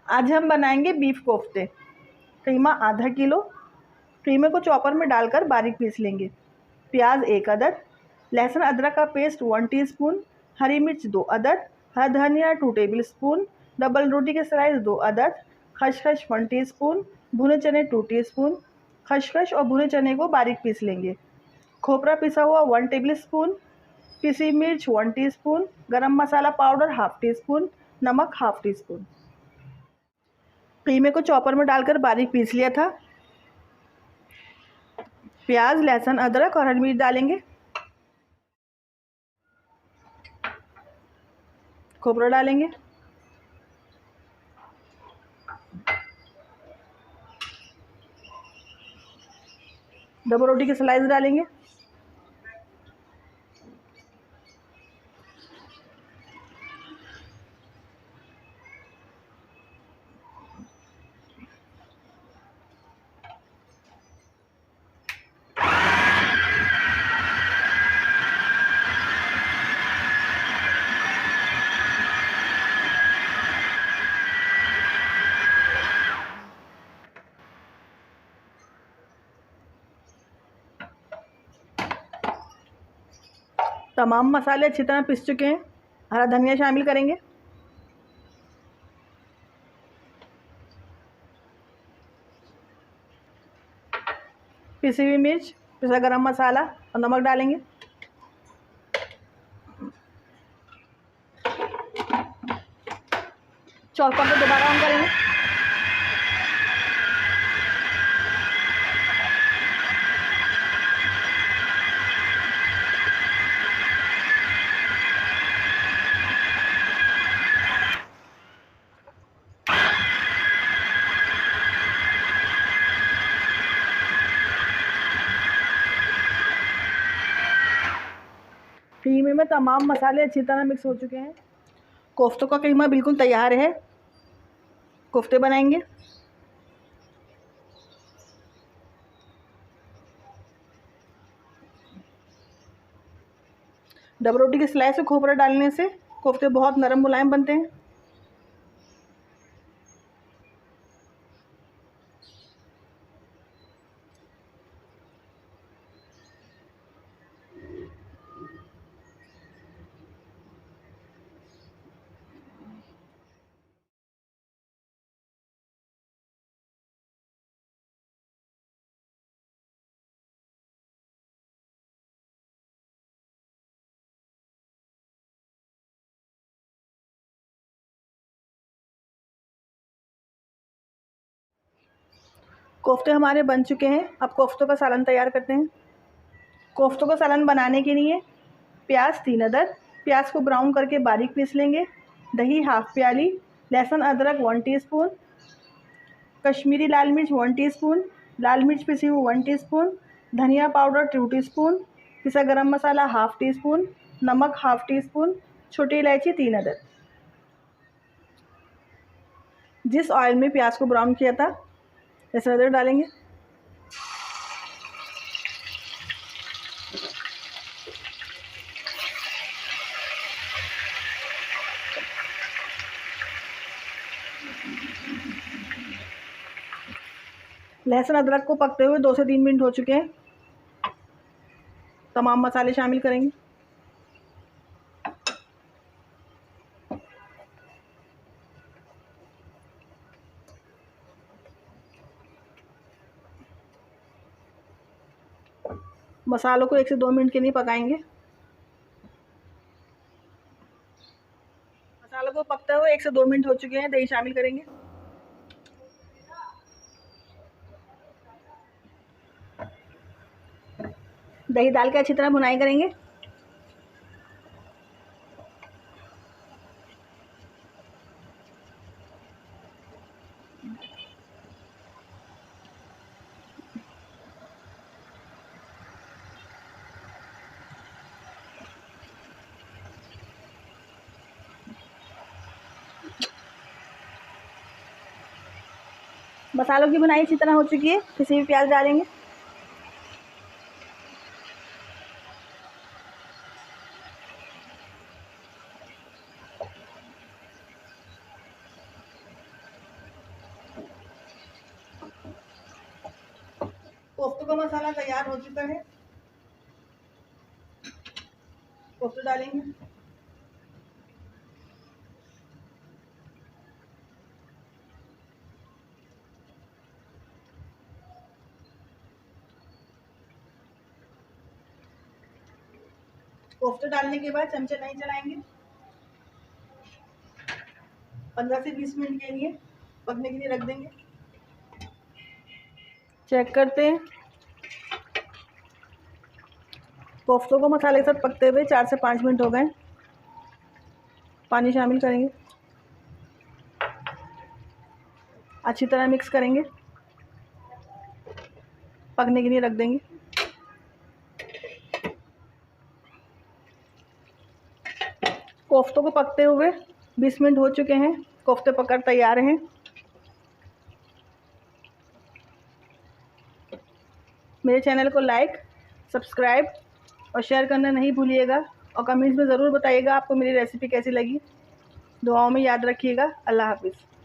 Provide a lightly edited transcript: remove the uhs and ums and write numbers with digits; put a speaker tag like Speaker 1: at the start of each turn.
Speaker 1: आज हम बनाएंगे बीफ कोफ्ते। कीमा आधा किलो। कीमे को चॉपर में डालकर बारीक पीस लेंगे। प्याज 1 अदद, लहसुन अदरक का पेस्ट 1 टीस्पून, हरी मिर्च 2 अदद, हरा धनिया 2 टेबलस्पून, डबल रोटी के स्लाइस 2 अदद, खसखस 1 टीस्पून, भुने चने 2 टीस्पून। खसखस और भुने चने को बारीक पीस लेंगे। खोपरा पिसा हुआ 1 टेबलस्पून, पिसी मिर्च 1 टीस्पून, गरम मसाला पाउडर हाफ टीस्पून, नमक हाफ टीस्पून। कीमे को चॉपर में डालकर बारीक पीस लिया था। प्याज, लहसुन, अदरक और हरी मिर्च डालेंगे। खोपरा डालेंगे। डबल रोटी के स्लाइस डालेंगे। तमाम मसाले अच्छी तरह पिस चुके हैं। हरा धनिया शामिल करेंगे। पिसी हुई मिर्च, पिसा गरम मसाला और नमक डालेंगे। चॉपर को दोबारा ऑन करेंगे। कीमे में तमाम मसाले अच्छी तरह मिक्स हो चुके हैं। कोफ्तों का कीमा बिल्कुल तैयार है। कोफ्ते बनाएंगे। डबल रोटी के स्लाइस से खोपरा डालने से कोफ्ते बहुत नरम मुलायम बनते हैं। कोफ्ते हमारे बन चुके हैं। अब कोफ्तों का सालन तैयार करते हैं। कोफ्तों का सालन बनाने के लिए प्याज 3 अदद, प्याज को ब्राउन करके बारीक पीस लेंगे। दही हाफ प्याली, लहसुन अदरक 1 टीस्पून, कश्मीरी लाल मिर्च 1 टीस्पून, लाल मिर्च पिसी हुई 1 टीस्पून, धनिया पाउडर 2 टीस्पून, पिसा गरम मसाला हाफ टीस्पून, नमक हाफ टीस्पून, छोटी इलायची 3 अदद। जिस ऑयल में प्याज को ब्राउन किया था लहसुन अदरक डालेंगे। लहसुन अदरक को पकते हुए 2 से 3 मिनट हो चुके हैं। तमाम मसाले शामिल करेंगे। मसालों को 1 से 2 मिनट के लिए पकाएंगे। मसालों को पकते हुए 1 से 2 मिनट हो चुके हैं। दही शामिल करेंगे। दही डाल के अच्छी तरह भुनाई करेंगे। मसालों की भुनाई अच्छी तरह हो चुकी है। पिसी हुई प्याज डालेंगे। का मसाला तैयार हो चुका है। कोफ्ते डालेंगे। कोफ्ते डालने के बाद चमचे नहीं चलाएंगे। 15 से 20 मिनट के लिए पकने के लिए रख देंगे। चेक करते हैं। कोफ्तों को मसाले के साथ पकते हुए 4 से 5 मिनट हो गए। पानी शामिल करेंगे, अच्छी तरह मिक्स करेंगे, पकने के लिए रख देंगे। कोफ्तों को पकते हुए 20 मिनट हो चुके हैं। कोफ्ते पककर तैयार हैं। मेरे चैनल को लाइक, सब्सक्राइब और शेयर करना नहीं भूलिएगा और कमेंट्स में ज़रूर बताइएगा आपको मेरी रेसिपी कैसी लगी। दुआओं में याद रखिएगा। अल्लाह हाफिज़।